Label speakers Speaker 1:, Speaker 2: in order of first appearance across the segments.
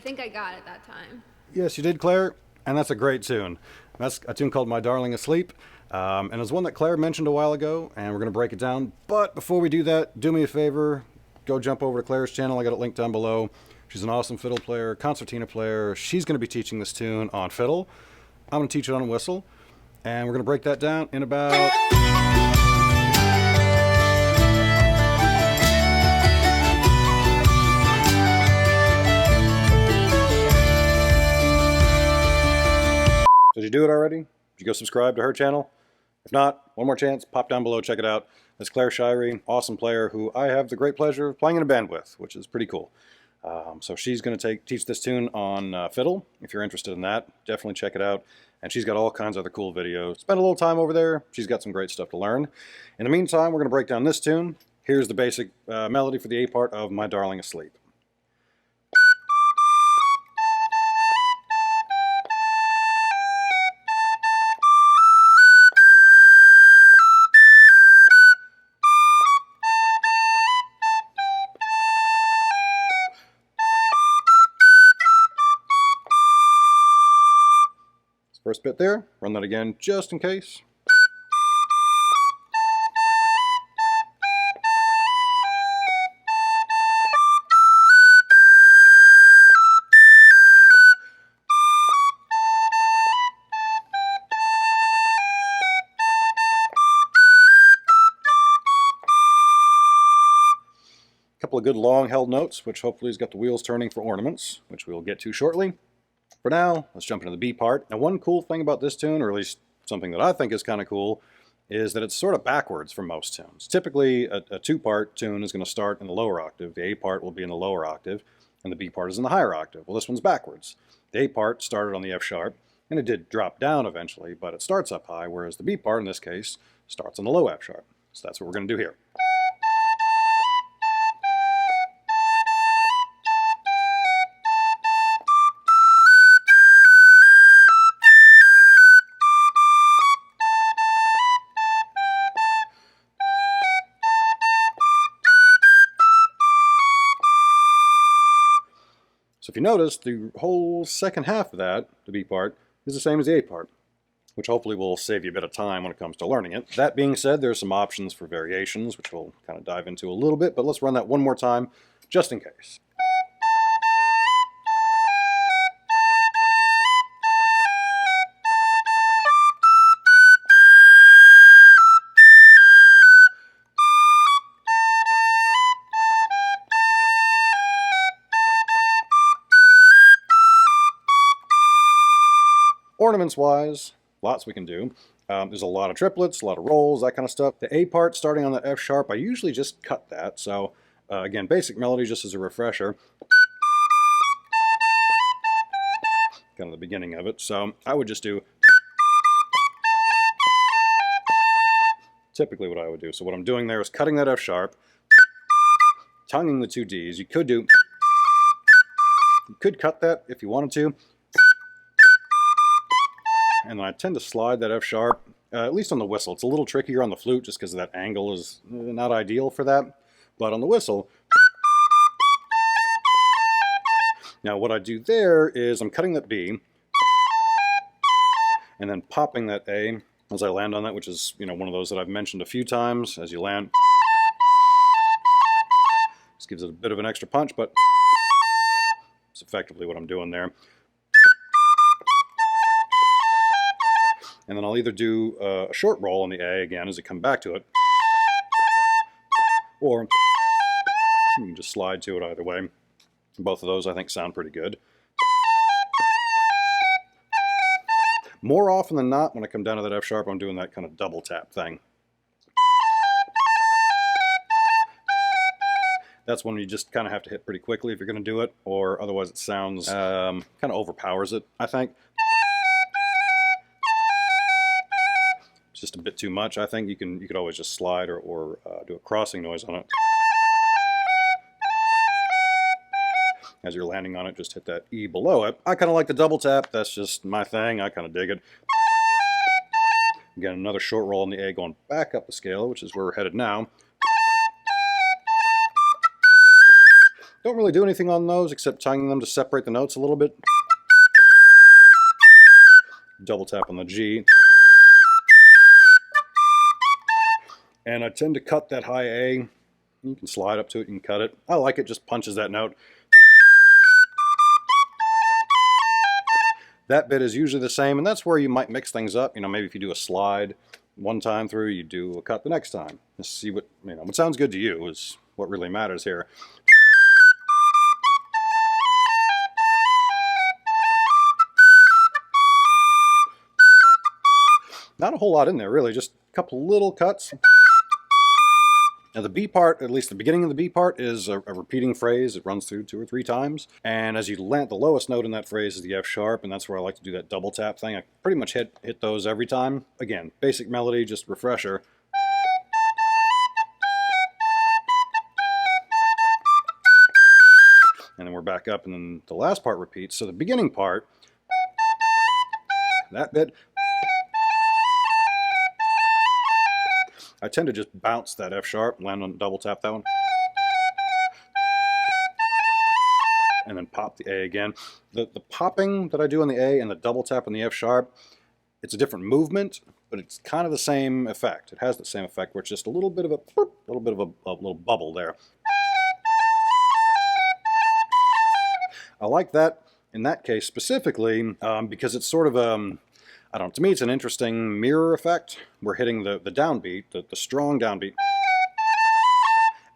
Speaker 1: think I got it that time.
Speaker 2: Yes, you did, Claire, and that's a great tune. That's a tune called My Darling Asleep, and it's one that Claire mentioned a while ago, and we're going to break it down. But before we do that, do me a favor, go jump over to Claire's channel. I got it linked down below. She's an awesome fiddle player, concertina player. She's going to be teaching this tune on fiddle. I'm going to teach it on whistle, and we're going to break that down in about... Did you do it already? Did you go subscribe to her channel? If not, one more chance, pop down below, check it out. That's Claire Shirey, awesome player who I have the great pleasure of playing in a band with, which is pretty cool. So she's going to teach this tune on fiddle. If you're interested in that, definitely check it out. And she's got all kinds of other cool videos. Spend a little time over there. She's got some great stuff to learn. In the meantime, we're going to break down this tune. Here's the basic melody for the A part of My Darling Asleep. First bit there, run that again just in case. A couple of good long held notes, which hopefully has got the wheels turning for ornaments, which we'll get to shortly. For now, let's jump into the B part. Now, one cool thing about this tune, or at least something that I think is kind of cool, is that it's sort of backwards from most tunes. Typically, a two-part tune is going to start in the lower octave. The A part will be in the lower octave, and the B part is in the higher octave. Well, this one's backwards. The A part started on the F sharp, and it did drop down eventually, but it starts up high, whereas the B part, in this case, starts on the low F sharp. So that's what we're going to do here. So if you notice, the whole second half of that, the B part, is the same as the A part, which hopefully will save you a bit of time when it comes to learning it. That being said, there's some options for variations, which we'll kind of dive into a little bit, but let's run that one more time, just in case. Ornaments-wise, lots we can do. There's a lot of triplets, a lot of rolls, that kind of stuff. The A part starting on the F sharp, I usually just cut that. So again, basic melody just as a refresher. Kind of the beginning of it. So I would just do typically what I would do. So what I'm doing there is cutting that F sharp, tonguing the two Ds. You could cut that if you wanted to. And then I tend to slide that F sharp, at least on the whistle. It's a little trickier on the flute just because that angle is not ideal for that. But on the whistle, now what I do there is I'm cutting that B and then popping that A as I land on that, which is, you know, one of those that I've mentioned a few times. As you land, this gives it a bit of an extra punch, but it's effectively what I'm doing there. And then I'll either do a short roll on the A again as I come back to it, or you can just slide to it either way. Both of those I think sound pretty good. More often than not, when I come down to that F sharp, I'm doing that kind of double tap thing. That's when you just kind of have to hit pretty quickly if you're going to do it, or otherwise it sounds kind of overpowers it, I think. Just a bit too much. I think you could always just slide or do a crossing noise on it. As you're landing on it, just hit that E below it. I kind of like the double tap. That's just my thing. I kind of dig it. Again, another short roll on the A going back up the scale, which is where we're headed now. Don't really do anything on those except tightening them to separate the notes a little bit. Double tap on the G. And I tend to cut that high A. You can slide up to it, you can cut it. I like it, just punches that note. That bit is usually the same, and that's where you might mix things up. You know, maybe if you do a slide one time through, you do a cut the next time. Just see what, you know, what sounds good to you is what really matters here. Not a whole lot in there, really, just a couple little cuts. Now the B part, at least the beginning of the B part, is a repeating phrase. It runs through 2 or 3 times. And as you land, the lowest note in that phrase is the F sharp, and that's where I like to do that double tap thing. I pretty much hit those every time. Again, basic melody, just refresher. And then we're back up, and then the last part repeats. So the beginning part, that bit, I tend to just bounce that F sharp, land on double tap that one, and then pop the A again. The popping that I do on the A and the double tap on the F sharp, it's a different movement, but it's kind of the same effect. It has the same effect where it's just a little bit of a little bubble there. I like that in that case specifically because it's sort of I don't know, to me it's an interesting mirror effect. We're hitting the downbeat, the strong downbeat,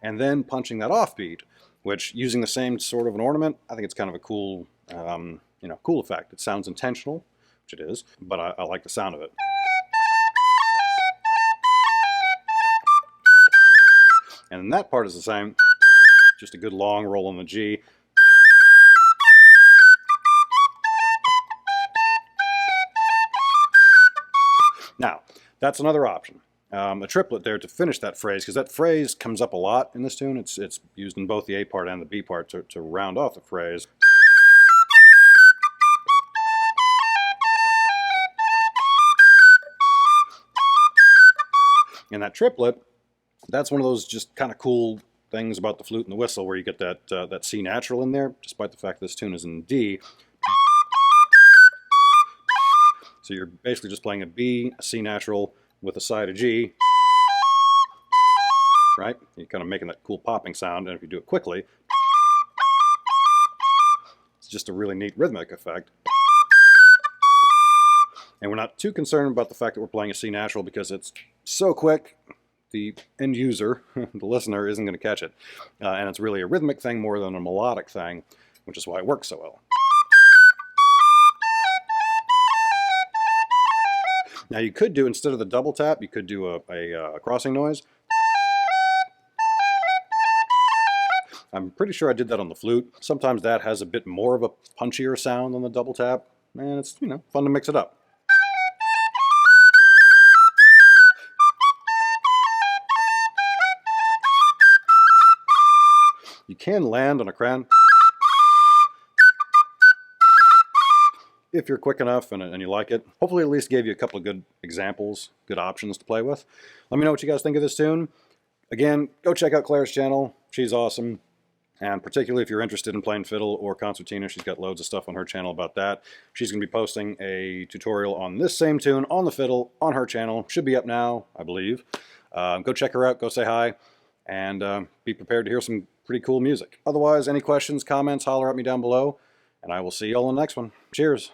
Speaker 2: and then punching that offbeat, which, using the same sort of an ornament, I think it's kind of a cool, you know, cool effect. It sounds intentional, which it is, but I like the sound of it. And that part is the same, just a good long roll on the G. Now, that's another option. A triplet there to finish that phrase, because that phrase comes up a lot in this tune. It's used in both the A part and the B part to round off the phrase. And that triplet, that's one of those just kind of cool things about the flute and the whistle, where you get that C natural in there, despite the fact this tune is in D. So you're basically just playing a B, a C natural with a side of G, right? You're kind of making that cool popping sound, and if you do it quickly, it's just a really neat rhythmic effect. And we're not too concerned about the fact that we're playing a C natural because it's so quick, the end user, the listener, isn't going to catch it. And it's really a rhythmic thing more than a melodic thing, which is why it works so well. Now you could do, instead of the double tap, you could do a crossing noise. I'm pretty sure I did that on the flute. Sometimes that has a bit more of a punchier sound than the double tap, and it's, you know, fun to mix it up. You can land on a cran if you're quick enough and you like it. Hopefully at least gave you a couple of good examples, good options to play with. Let me know what you guys think of this tune. Again, go check out Claire's channel. She's awesome. And particularly if you're interested in playing fiddle or concertina, she's got loads of stuff on her channel about that. She's going to be posting a tutorial on this same tune on the fiddle on her channel. Should be up now, I believe. Go check her out, go say hi, and be prepared to hear some pretty cool music. Otherwise, any questions, comments, holler at me down below, and I will see you all in the next one. Cheers!